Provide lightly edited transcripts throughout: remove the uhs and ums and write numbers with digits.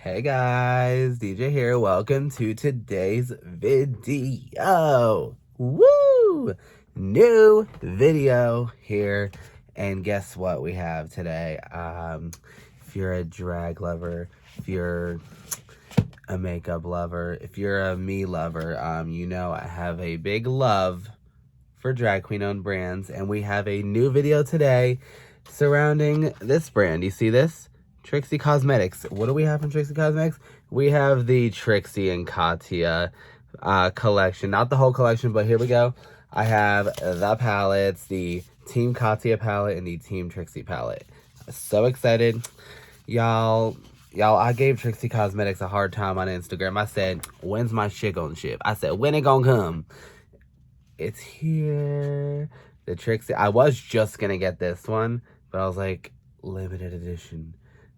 Hey guys, DJ here. Welcome to today's video. Woo! New video here. And guess what we have today? If you're a drag lover, if you're a makeup lover, if you're a me lover, you know I have a big love for drag queen owned brands, and we have a new video today surrounding this brand. You see this? Trixie Cosmetics. What do we have from Trixie Cosmetics? We have the Trixie and Katya collection. Not the whole collection, but here we go. I have the palettes, the Team Katya palette and the Team Trixie palette. So excited. Y'all, I gave Trixie Cosmetics a hard time on Instagram. I said, when's my shit gonna ship? I said, when it gonna come? It's here. The Trixie. I was just gonna get this one, but I was like, limited edition.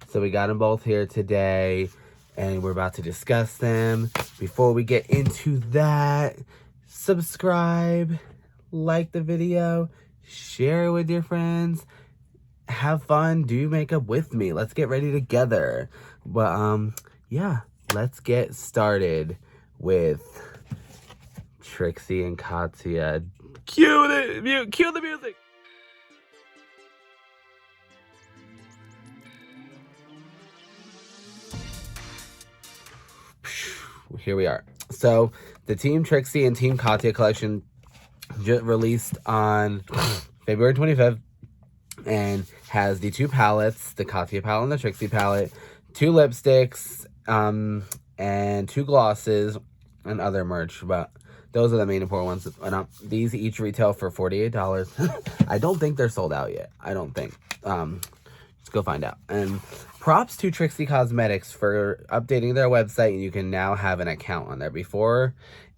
So we got them both here today, and we're about to discuss them. Before we get into that, subscribe, like the video, share it with your friends, have fun, do makeup with me. Let's get ready together. But yeah, let's get started with Trixie and Katya. Cue the music. Here we are. So the Team Trixie and Team Katya collection just released on February 25th and has the two palettes, the Katya palette and the Trixie palette, two lipsticks, and two glosses and other merch, but those are the main important ones. These each retail for $48. I don't think they're sold out yet. I don't think. Let's go find out. And props to Trixie Cosmetics for updating their website, and you can now have an account on there. Before,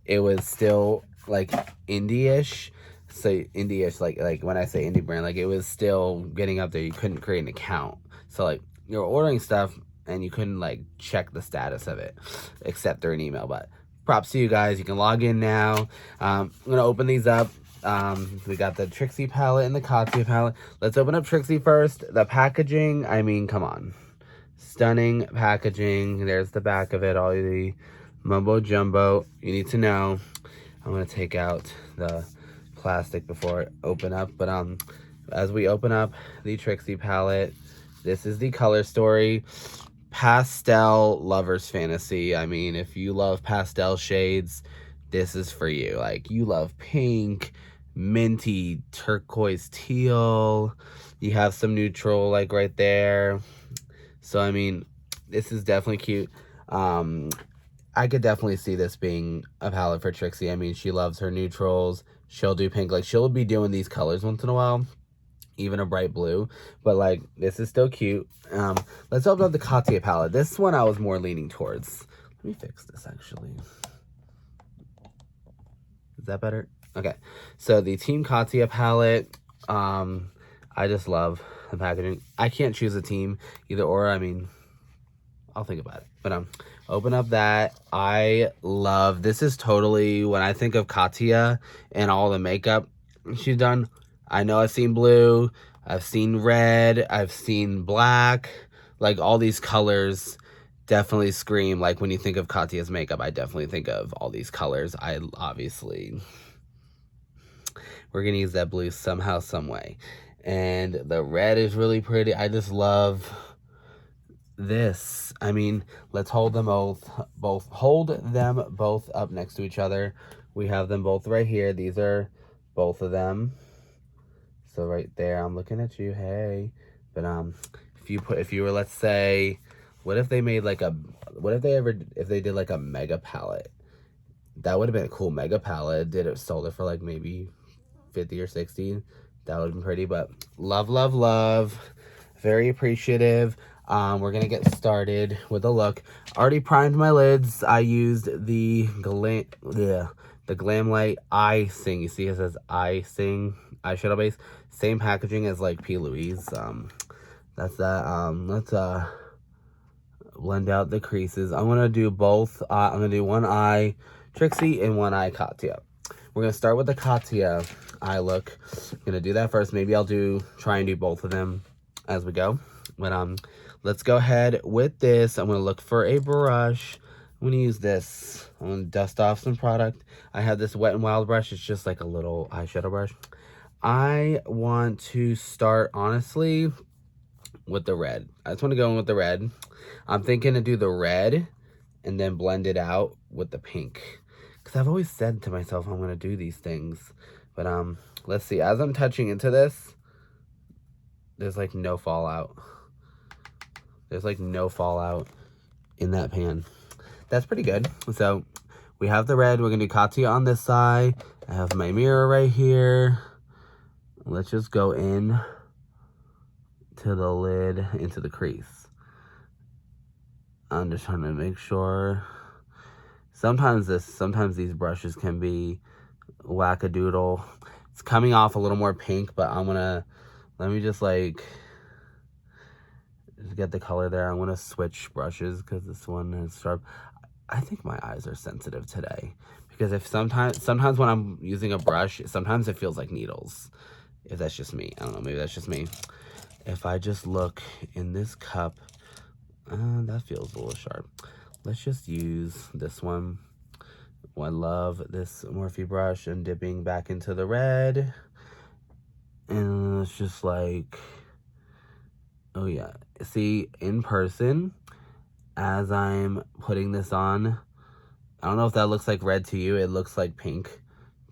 it was still like indie-ish. So indie-ish, like when I say indie brand, like it was still getting up there. You couldn't create an account. So like you're ordering stuff and you couldn't like check the status of it except through an email. But props to you guys. You can log in now. I'm gonna open these up. We got the Trixie palette and the Katya palette. Let's open up Trixie first. The packaging, I mean, come on. Stunning packaging. There's the back of it, all the mumbo jumbo you need to know. I'm gonna take out the plastic before I open up. But as we open up the Trixie palette, this is the color story. Pastel lover's fantasy. I mean, if you love pastel shades, this is for you. Like, you love pink, minty, turquoise, teal. You have some neutral, like, right there. So, I mean, this is definitely cute. I could definitely see this being a palette for Trixie. I mean, she loves her neutrals. She'll do pink. Like, she'll be doing these colors once in a while. Even a bright blue. But, like, this is still cute. Let's open up the Katya palette. This one I was more leaning towards. Let me fix this, actually. Is that better? Okay. So, the Team Katya palette. I just love the packaging. I can't choose a team either or. I mean, I'll think about it. But, open up that. I love, this is totally, when I think of Katya and all the makeup she's done, I know I've seen blue, I've seen red, I've seen black, like all these colors definitely scream, like when you think of Katya's makeup, I definitely think of all these colors. We're gonna use that blue somehow, some way. And the red is really pretty. I just love this. I mean, let's hold them hold them both up next to each other. We have them both right here. These are both of them. So right there, I'm looking at you. Hey, but if you were, let's say, what if they made like if they did like a mega palette? That would have been a cool mega palette. Sold it for like maybe 50 or 60. That would have been pretty. But love, love, love. Very appreciative. We're gonna get started with a look. Already primed my lids. I used the Glam Light Icing. You see it says Icing eyeshadow base. Same packaging as like P. Louise. That's that. Let's blend out the creases. I'm gonna do both. I'm gonna do one eye Trixie and one eye Katya. We're gonna start with the Katya eye look. I'm gonna do that first. Maybe I'll try and do both of them as we go. But let's go ahead with this. I'm going to look for a brush. I'm going to use this. I'm going to dust off some product. I have this Wet n Wild brush. It's just like a little eyeshadow brush. I want to start, honestly, with the red. I just want to go in with the red. I'm thinking to do the red and then blend it out with the pink. Because I've always said to myself I'm going to do these things. But let's see. As I'm touching into this, there's like no fallout. There's like no fallout in that pan. That's pretty good. So we have the red. We're going to do Katya on this side. I have my mirror right here. Let's just go in to the lid, into the crease. I'm just trying to make sure. Sometimes these brushes can be wackadoodle. It's coming off a little more pink, but let me just like, just get the color there. I'm gonna switch brushes because this one is sharp. I think my eyes are sensitive today because if sometimes when I'm using a brush, sometimes it feels like needles. If that's just me, I don't know, maybe that's just me. If I just look in this cup, that feels a little sharp. Let's just use this one. I love this Morphe brush and dipping back into the red. And it's just like, oh yeah. See, in person, as I'm putting this on, I don't know if that looks like red to you. It looks like pink.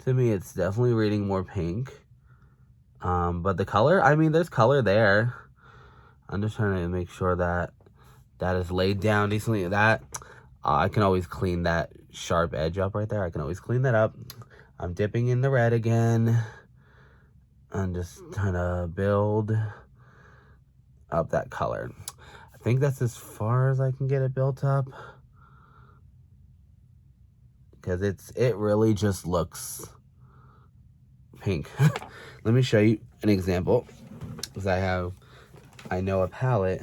To me, it's definitely reading more pink. But the color, I mean, there's color there. I'm just trying to make sure that that is laid down decently. That, I can always clean that sharp edge up right there. I can always clean that up. I'm dipping in the red again. I'm just trying to build up that color. I think that's as far as I can get it built up. Because it really just looks pink. Let me show you an example. Because I know a palette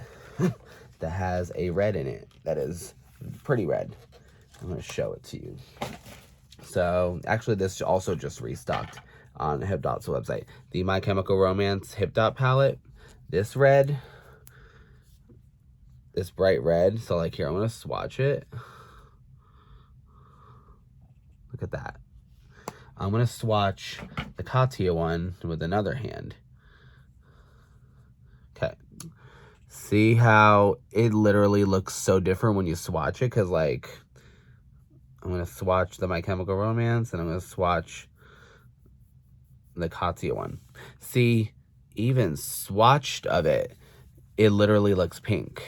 that has a red in it that is pretty red. I'm going to show it to you. So, actually, this also just restocked on Hip Dot's website. The My Chemical Romance Hip Dot palette. This red, this bright red. So, like, here, I'm going to swatch it. Look at that. I'm going to swatch the Katya one with another hand. Okay. See how it literally looks so different when you swatch it? Because, like, I'm going to swatch the My Chemical Romance, and I'm going to swatch the Katya one. See, even swatched of it, it literally looks pink.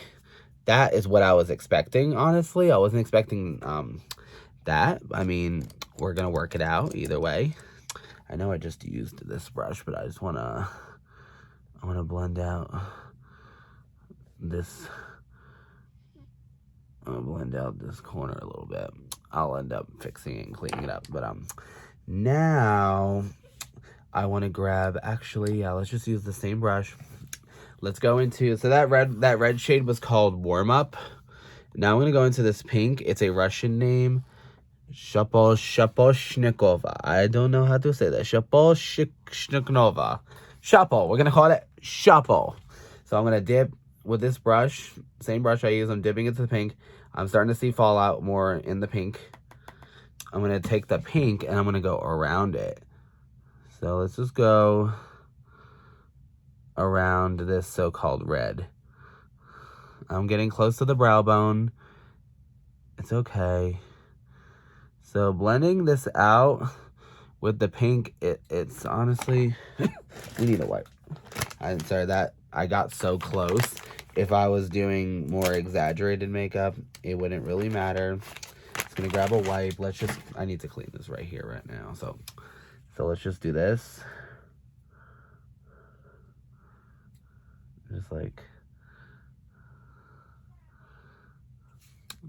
That is what I was expecting, honestly. I wasn't expecting that. I mean, we're going to work it out either way. I know I just used this brush, but I just want to blend out this. I'm going to blend out this corner a little bit. I'll end up fixing it and cleaning it up. But now I want to grab, actually, yeah, let's just use the same brush. Let's go into, so that red shade was called Warm Up. Now I'm going to go into this pink. It's a Russian name. Shaposhnikova. I don't know how to say that. Shaposhnikova. Shapo. We're going to call it Shapo. So I'm going to dip with this brush. Same brush I use. I'm dipping into the pink. I'm starting to see fallout more in the pink. I'm going to take the pink and I'm going to go around it. So let's just go around this so-called red. I'm getting close to the brow bone. It's okay. So blending this out with the pink, it's honestly, we need a wipe. I'm sorry that I got so close. If I was doing more exaggerated makeup, it wouldn't really matter. Just gonna grab a wipe. I need to clean this right here, right now. So let's just do this. Just like,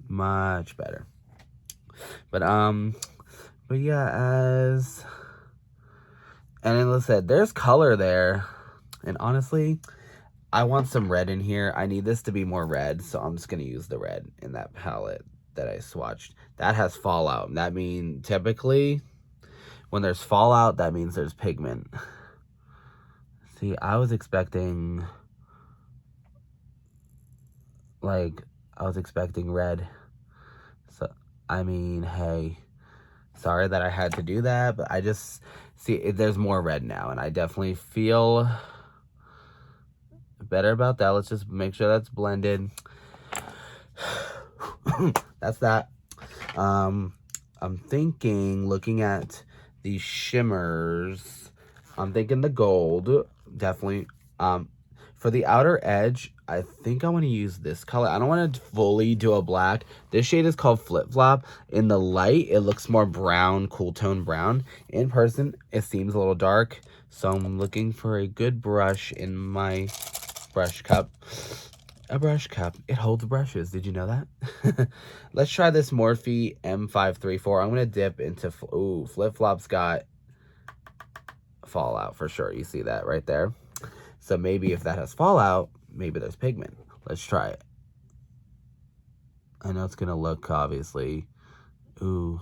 much better. But yeah, and then let's say there's color there. And honestly, I want some red in here. I need this to be more red, so I'm just going to use the red in that palette that I swatched. That has fallout. That means typically when there's fallout, that means there's pigment. See, I was expecting Like, I was expecting red. So, I mean, hey, sorry that I had to do that, but I just see there's more red now, and I definitely feel better about that. Let's just make sure that's blended. That's that. I'm thinking, looking at these shimmers, I'm thinking the gold, definitely. For the outer edge, I think I want to use this color. I don't want to fully do a black. This shade is called Flip Flop. In the light, it looks more brown, cool tone brown. In person, it seems a little dark. So I'm looking for a good brush in my brush cup. A brush cup. It holds brushes. Did you know that? Let's try this Morphe M534. I'm going to dip into... Ooh, Flip Flop's got fallout for sure. You see that right there? So maybe if that has fallout, maybe there's pigment. Let's try it. I know it's going to look, obviously... Ooh.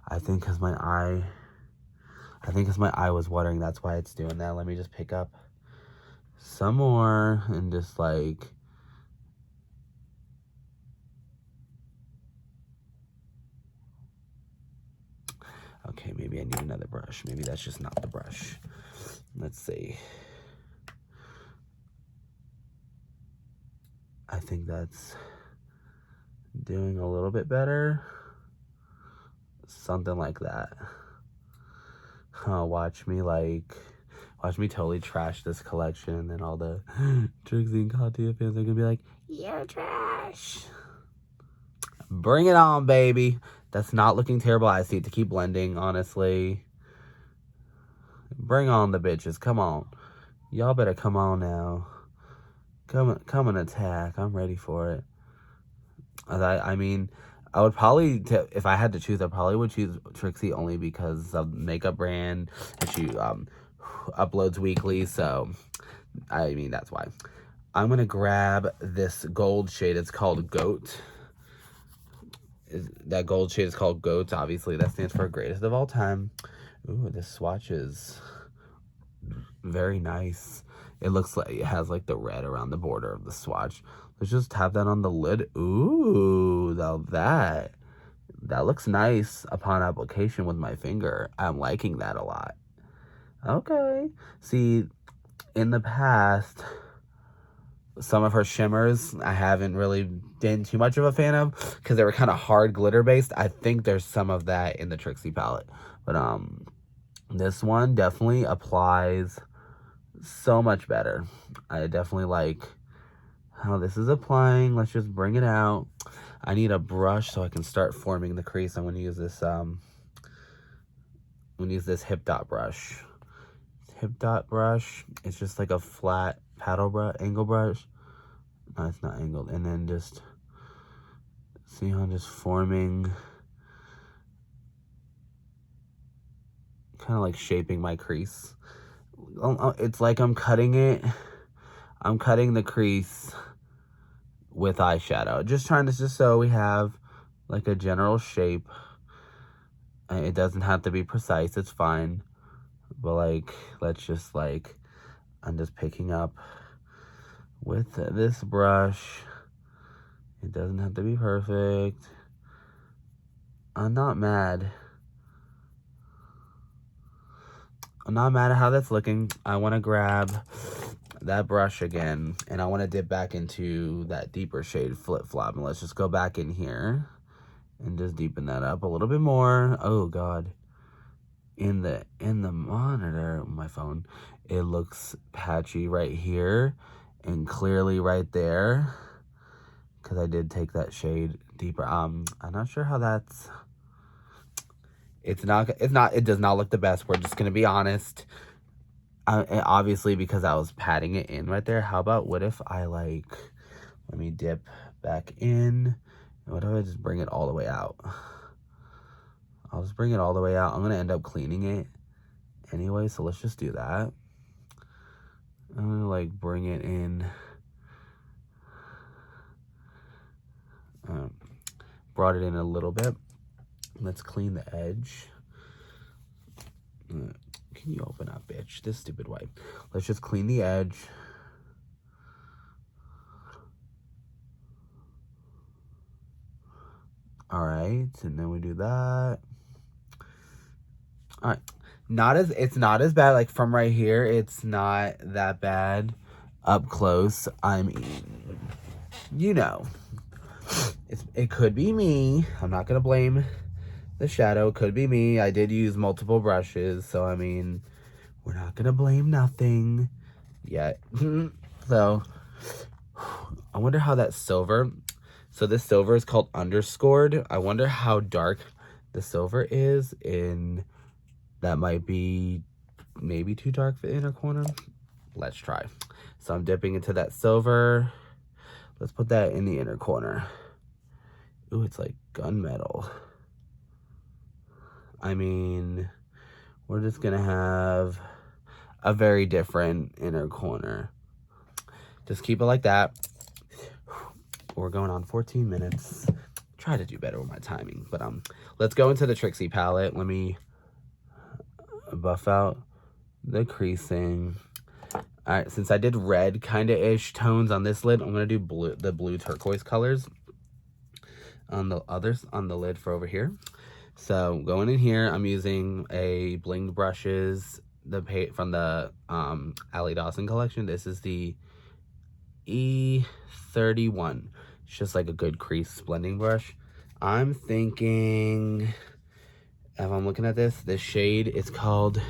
I think because my eye... was watering, that's why it's doing that. Let me just pick up some more and just like... Okay, maybe I need another brush. Maybe that's just not the brush. Let's see. I think that's doing a little bit better. Something like that. Watch me totally trash this collection, and then all the Trixie and Katya fans are gonna be like, "You're trash." Bring it on, baby. That's not looking terrible. I see it to keep blending, honestly. Bring on the bitches. Come on. Y'all better come on now. Come and attack. I'm ready for it. I mean, I would probably, if I had to choose, I probably would choose Trixie only because of makeup brand, and she uploads weekly, so, I mean, that's why. I'm going to grab this gold shade. It's called Goat. That gold shade is called Goat. Obviously, that stands for greatest of all time. Ooh, this swatch is very nice. It looks like it has like the red around the border of the swatch. Let's just tap that on the lid. Ooh, now that looks nice upon application with my finger. I'm liking that a lot. Okay. See, in the past, some of her shimmers I haven't really been too much of a fan of because they were kind of hard glitter based. I think there's some of that in the Trixie palette. But this one definitely applies so much better. I definitely like how this is applying. Let's just bring it out. I need a brush so I can start forming the crease. I'm going to use this hip dot brush. Hip dot brush. It's just like a flat paddle brush, angle brush. No, it's not angled. And then just see how I'm just forming, kind of like shaping my crease. It's like I'm cutting it. I'm cutting the crease with eyeshadow. Just so we have like a general shape. It doesn't have to be precise. It's fine. But like, let's just like, I'm just picking up with this brush. It doesn't have to be perfect. I'm not mad. I'm not mad at how that's looking. I want to grab that brush again, and I want to dip back into that deeper shade Flip Flop. And let's just go back in here and just deepen that up a little bit more. Oh God. In the monitor, my phone, it looks patchy right here and clearly right there because I did take that shade deeper. I'm not sure how that's... It does not look the best. We're just gonna be honest. Obviously, because I was patting it in right there. How about, what if I like, let me dip back in. What if I just bring it all the way out? I'll just bring it all the way out. I'm gonna end up cleaning it anyway, so let's just do that. I'm gonna like bring it in. Brought it in a little bit. Let's clean the edge. Can you open up, bitch? This stupid wipe. Let's just clean the edge. All right, and then we do that. All right. It's not as bad, like from right here, it's not that bad up close. I mean, you know, it could be me. I'm not gonna blame the shadow. It could be me. I did use multiple brushes, so I mean, we're not gonna blame nothing yet. So I wonder how that silver, so this silver is called underscored. I wonder how dark the silver is in, that might be maybe too dark for the inner corner. Let's try. So I'm dipping into that silver. Let's put that in the inner corner. Ooh, it's like gunmetal. I mean, we're just gonna have a very different inner corner. Just keep it like that. We're going on 14 minutes. Try to do better with my timing, but let's go into the Trixie palette. Let me buff out the creasing. All right, since I did red kind of ish tones on this lid, I'm gonna do the blue turquoise colors on the lid for over here. So going in here, I'm using a blinged brushes from the Allie Dawson collection. This is the E31. It's just like a good crease blending brush. I'm thinking, if I'm looking at this shade is called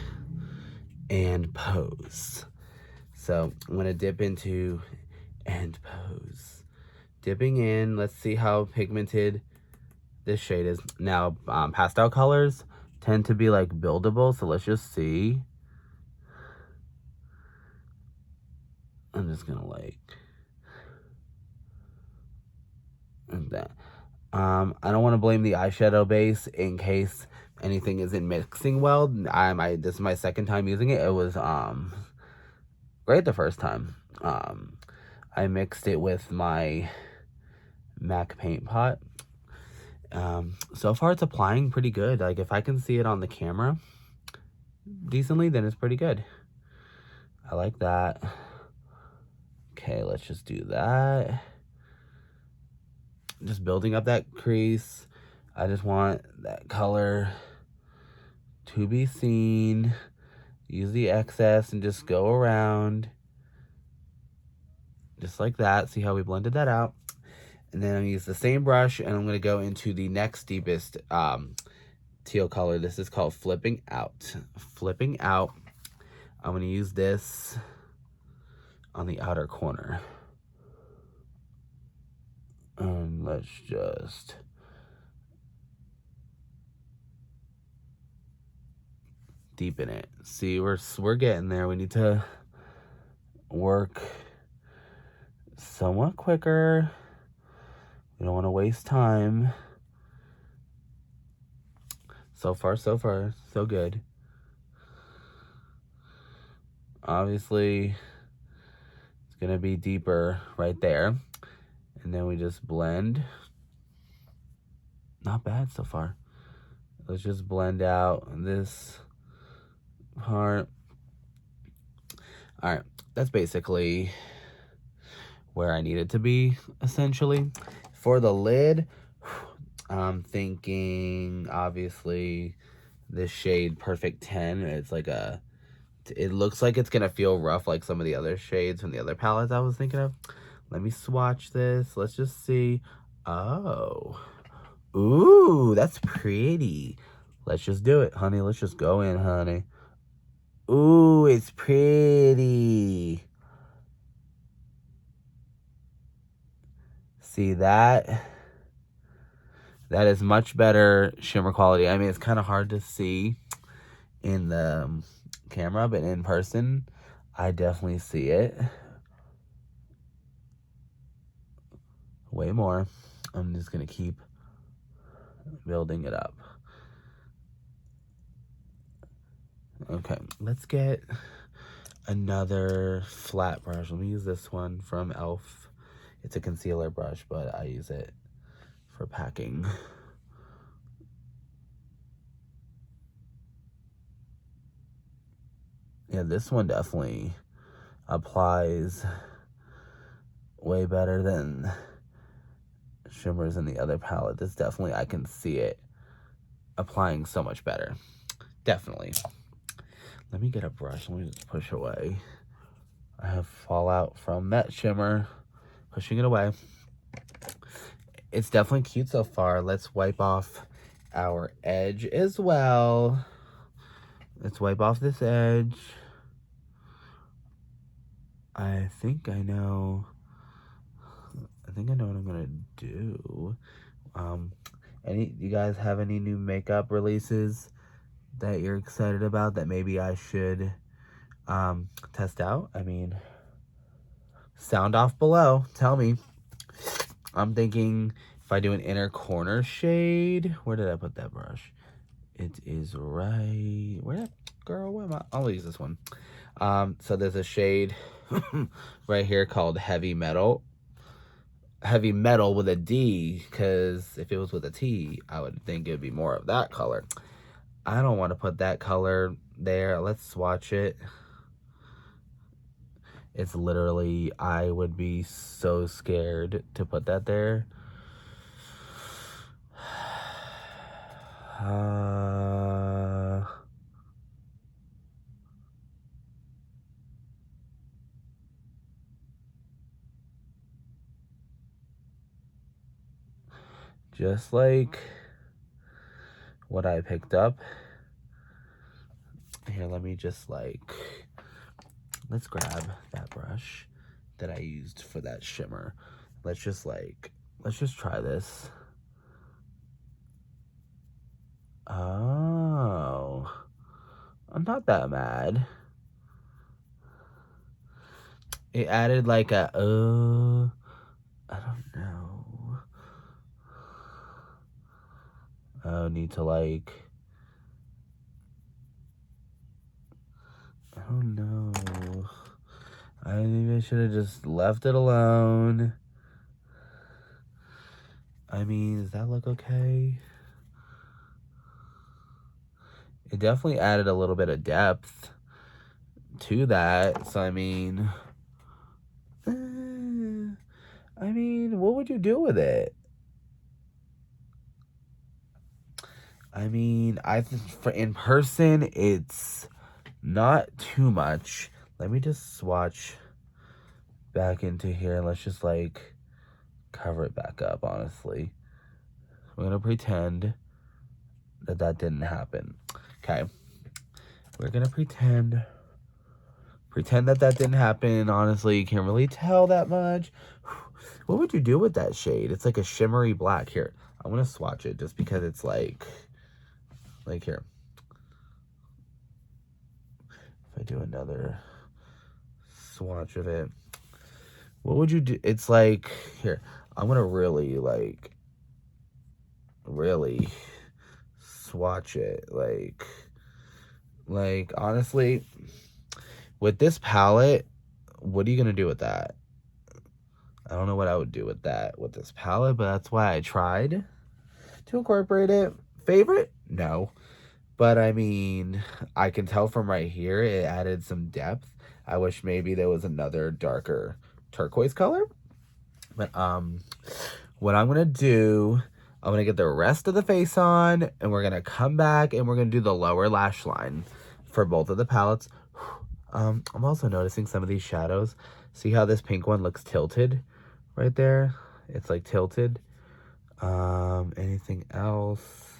And Pose. So I'm gonna dip into And Pose. Dipping in, let's see how pigmented this shade is. Now, pastel colors tend to be like buildable, so let's just see. I'm just gonna like that. I don't want to blame the eyeshadow base in case anything isn't mixing well. This is my second time using it. It was great the first time. I mixed it with my MAC paint pot. So far it's applying pretty good. Like if I can see it on the camera decently, then it's pretty good. I like that. Okay, let's just do that. Just building up that crease. I just want that color to be seen. Use the excess and just go around. Just like that. See how we blended that out. And then I'm going to use the same brush and I'm going to go into the next deepest teal color. This is called Flipping Out. Flipping Out. I'm going to use this on the outer corner. And let's just deepen it. See, we're getting there. We need to work somewhat quicker. We don't want to waste time. So far, so good. Obviously, it's gonna be deeper right there. And then we just blend. Not bad so far. Let's just blend out this part. All right, that's basically where I need it to be, essentially. For the lid, I'm thinking, obviously, this shade Perfect 10. It's like it looks like it's gonna feel rough like some of the other shades from the other palettes I was thinking of. Let me swatch this. Let's just see. Oh. Ooh, that's pretty. Let's just do it, honey. Let's just go in, honey. Ooh, it's pretty. See that? That is much better shimmer quality. I mean, it's kind of hard to see in the camera, but in person, I definitely see it. Way more. I'm just going to keep building it up. Okay, let's get another flat brush. Let me use this one from e.l.f. It's a concealer brush, but I use it for packing. Yeah, this one definitely applies way better than shimmers in the other palette. This definitely, I can see it applying so much better. Definitely. Let me get a brush. Let me just push away. I have fallout from that shimmer. Pushing it away. It's definitely cute so far. Let's wipe off our edge as well. Let's wipe off this edge. I think I know what I'm gonna do. You guys have any new makeup releases that you're excited about that maybe I should test out? I mean, sound off below. Tell me. I'm thinking if I do an inner corner shade, where did I put that brush? It is right. Where that girl? Where am I? I'll use this one. So there's a shade right here called Heavy Metal. Heavy Metal with a D, because if it was with a T, I would think it would be more of that color. I don't want to put that color there. Let's swatch it. It's literally, I would be so scared to put that there. Just like what I picked up. Here, let me just let's grab that brush that I used for that shimmer. Let's just try this. Oh, I'm not that mad. It added like a, I don't know. I need to I don't know. Maybe I should have just left it alone. I mean, does that look okay? It definitely added a little bit of depth to that. So, I mean, what would you do with it? I mean, for in person, it's not too much. Let me just swatch back into here and let's just cover it back up, honestly. We're gonna pretend that didn't happen. Okay. We're gonna pretend that didn't happen. Honestly, you can't really tell that much. What would you do with that shade? It's like a shimmery black. Here, I want to swatch it just because it's like here. If I do another swatch of it, what would you do? It's like, here, I'm gonna really swatch it. Honestly, with this palette, what are you gonna do with that? I don't know what I would do with this palette, but that's why I tried to incorporate it. Favorite? No. But I mean, I can tell from right here, it added some depth. I wish maybe there was another darker turquoise color. But what I'm gonna do, I'm gonna get the rest of the face on, and we're gonna come back and we're gonna do the lower lash line for both of the palettes. I'm also noticing some of these shadows. See how this pink one looks tilted right there? It's like tilted. Anything else?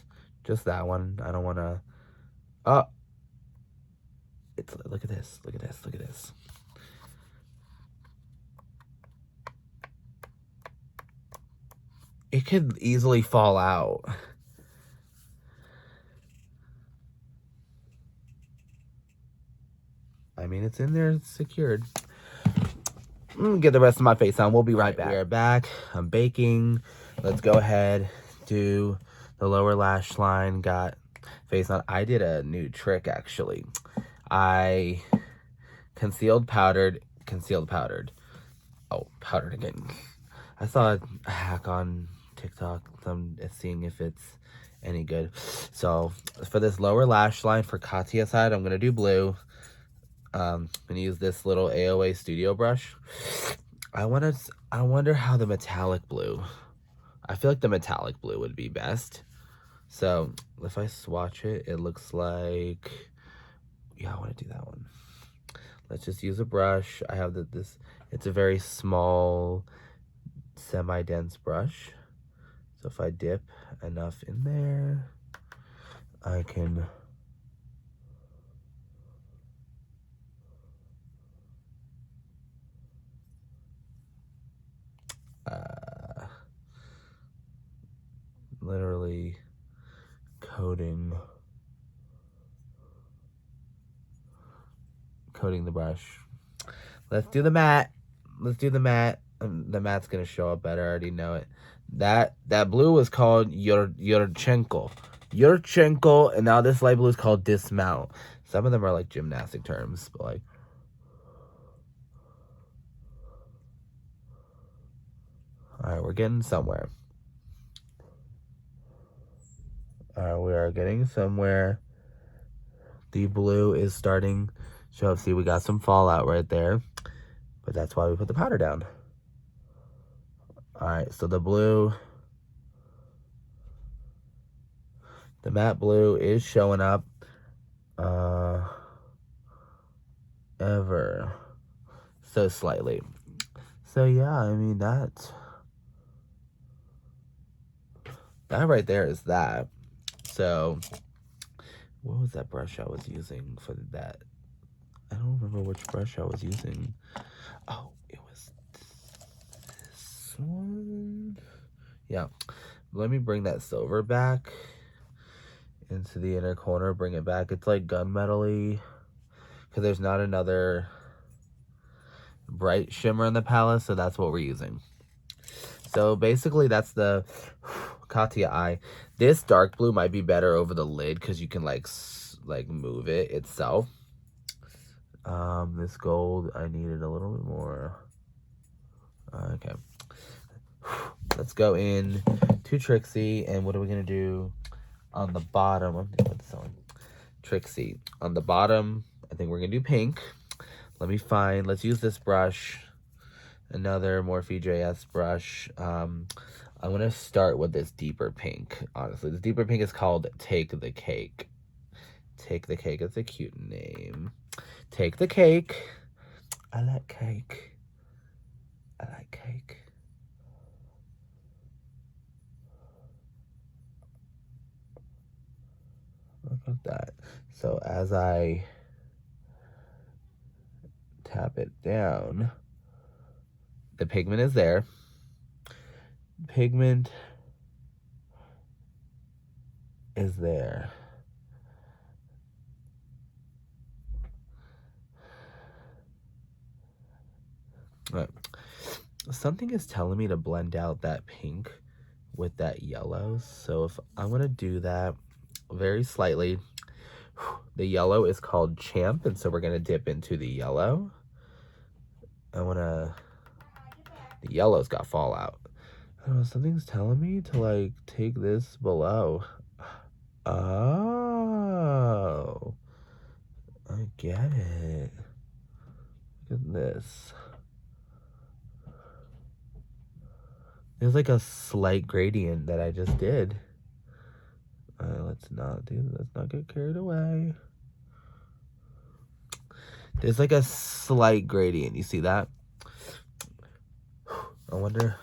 Just that one. I don't want to. Oh, look at this. Look at this. Look at this. It could easily fall out. I mean, it's in there, it's secured. Get the rest of my face on. We'll be right back. We are back. I'm baking. Let's go ahead, do the lower lash line. Got face on. I did a new trick, actually. I concealed, powdered. Oh, powdered again. I saw a hack on TikTok. I'm seeing if it's any good. So, for this lower lash line for Katya side, I'm going to do blue. I'm gonna use this little AOA Studio brush. I wonder how the metallic blue I feel like the metallic blue would be best. So if I swatch it, it looks like, yeah, I want to do that one. Let's just use a brush. I have this, it's a very small, semi-dense brush. So if I dip enough in there, I can literally coating the brush. Let's do the matte. Let's do the matte. The matte's gonna show up better. I already know it. That blue was called Yurchenko, and now this light blue is called dismount. Some of them are like gymnastic terms, but like. All right, we're getting somewhere. All right, we are getting somewhere. The blue is starting to show up. See, we got some fallout right there, but that's why we put the powder down. All right, so the blue, the matte blue is showing up ever so slightly. So yeah, I mean that right there is that. So what was that brush I was using for that? I don't remember which brush I was using. Oh, it was this one. Yeah, let me bring that silver back into the inner corner. Bring it back. It's like gunmetal-y because there's not another bright shimmer in the palette, so that's what we're using. So basically that's the Katya eye. This dark blue might be better over the lid because you can like move it itself. This gold, I needed a little bit more. Okay. Let's go in to Trixie, and what are we gonna do on the bottom? I'm gonna put this on. Trixie. On the bottom, I think we're gonna do pink. Let's use this brush. Another Morphe JS brush. I'm gonna start with this deeper pink. Honestly, this deeper pink is called Take the Cake. Take the Cake. It's a cute name. Take the cake. I like cake. I like cake. Look at that. So as I tap it down, the pigment is there. Pigment is there. Right. Something is telling me to blend out that pink with that yellow. So if I want to do that very slightly, the yellow is called Champ, and so we're going to dip into the yellow. The yellow's got fallout. I don't know, something's telling me to like take this below. Oh, I get it. Look at this. There's like a slight gradient that I just did. Let's not get carried away. There's like a slight gradient. You see that? I wonder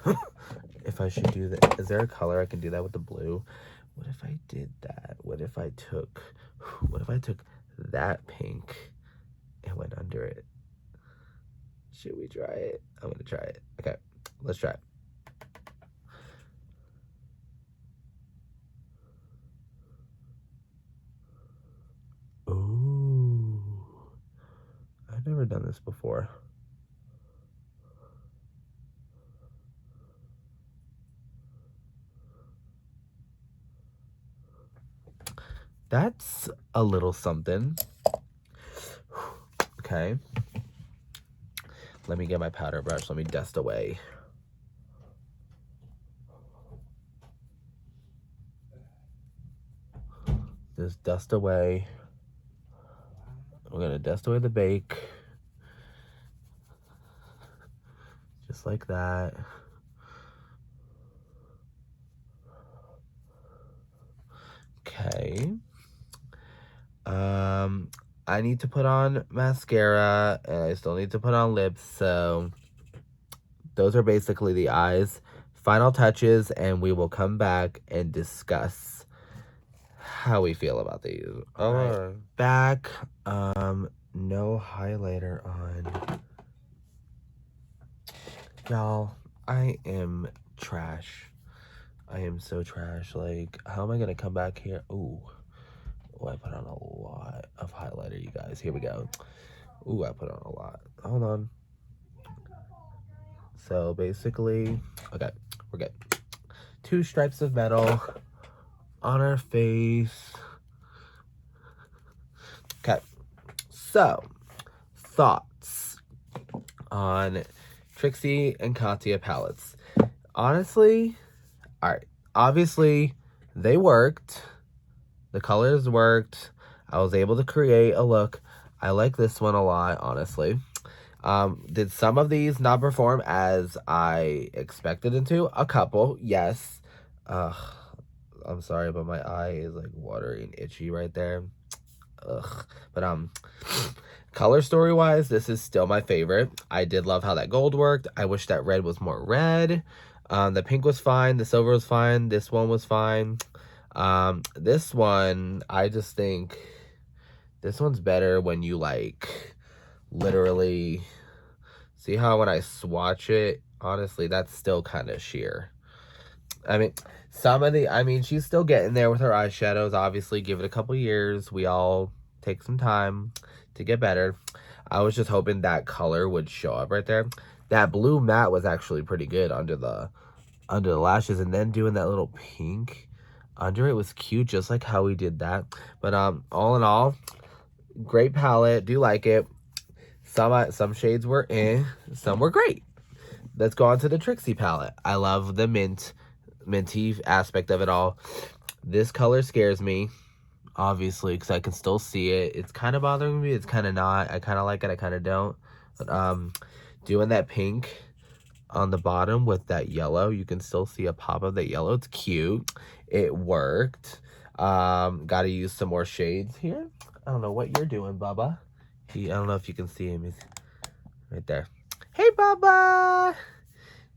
if I should do that. Is there a color I can do that with the blue? What if I did that? What if I took that pink and went under it? Should we try it? I'm gonna try it. Okay, let's try it. Ooh, I've never done this before. That's a little something. Okay. Let me get my powder brush. Let me dust away. Just dust away. We're gonna dust away the bake. Just like that. I need to put on mascara, and I still need to put on lips, so those are basically the eyes. Final touches, and we will come back and discuss how we feel about these. All right. Back, no highlighter on. Y'all, I am trash. I am so trash. Like, how am I gonna come back here? Ooh. Oh, I put on a lot of highlighter, you guys. Here we go. Ooh, I put on a lot. Hold on. So, basically, okay, we're good. 2 stripes of metal on our face. Okay. So, thoughts on Trixie and Katya palettes. Honestly, alright, obviously, they worked. The colors worked. I was able to create a look. I like this one a lot, honestly. Did some of these not perform as I expected them to? A couple, yes. I'm sorry, but my eye is like watery and itchy right there. Ugh. But color story wise, this is still my favorite. I did love how that gold worked. I wish that red was more red. The pink was fine. The silver was fine. This one was fine. This one, I just think this one's better when you like literally see how when I swatch it, honestly, that's still kind of sheer. I mean, she's still getting there with her eyeshadows. Obviously, give it a couple years. We all take some time to get better. I was just hoping that color would show up right there. That blue matte was actually pretty good under the lashes, and then doing that little pink under it was cute, just like how we did that. But all in all, great palette. Do like it. Some shades were some were great. Let's go on to the Trixie palette. I love the minty aspect of it all. This color scares me, obviously, because I can still see it. It's kind of bothering me. It's kind of not. I kind of like it. I kind of don't. But doing that pink on the bottom with that yellow, you can still see a pop of that yellow. It's cute. It worked. Gotta use some more shades here. I don't know what you're doing, Bubba. I don't know if you can see him. He's right there. Hey, Bubba!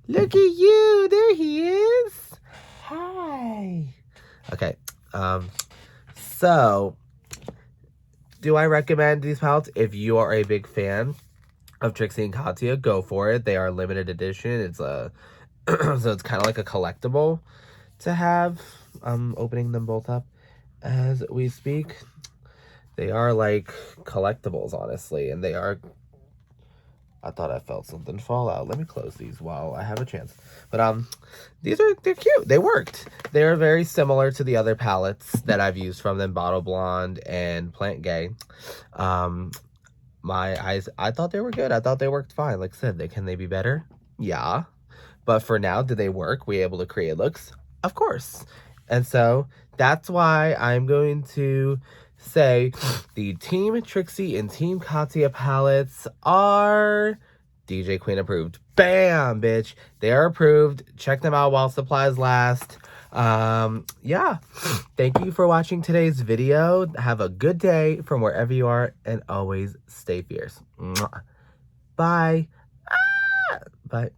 Look at you! There he is! Hi! Okay, so, do I recommend these palettes? If you are a big fan of Trixie and Katya, go for it. They are limited edition. It's a, so it's kind of like a collectible to have. I'm opening them both up as we speak. They are like collectibles, honestly, and they are. I thought I felt something fall out. Let me close these while I have a chance. But they're cute. They worked. They're very similar to the other palettes that I've used from them, Bottle Blonde and Plant Gay. My eyes, I thought they were good. I thought they worked fine. Like I said, can they be better? Yeah. But for now, did they work? We able to create looks? Of course. And so that's why I'm going to say the Team Trixie and Team Katya palettes are Deejay Queen approved. Bam, bitch. They are approved. Check them out while supplies last. Yeah. Thank you for watching today's video. Have a good day from wherever you are, and always stay fierce. Mwah. Bye. Bye.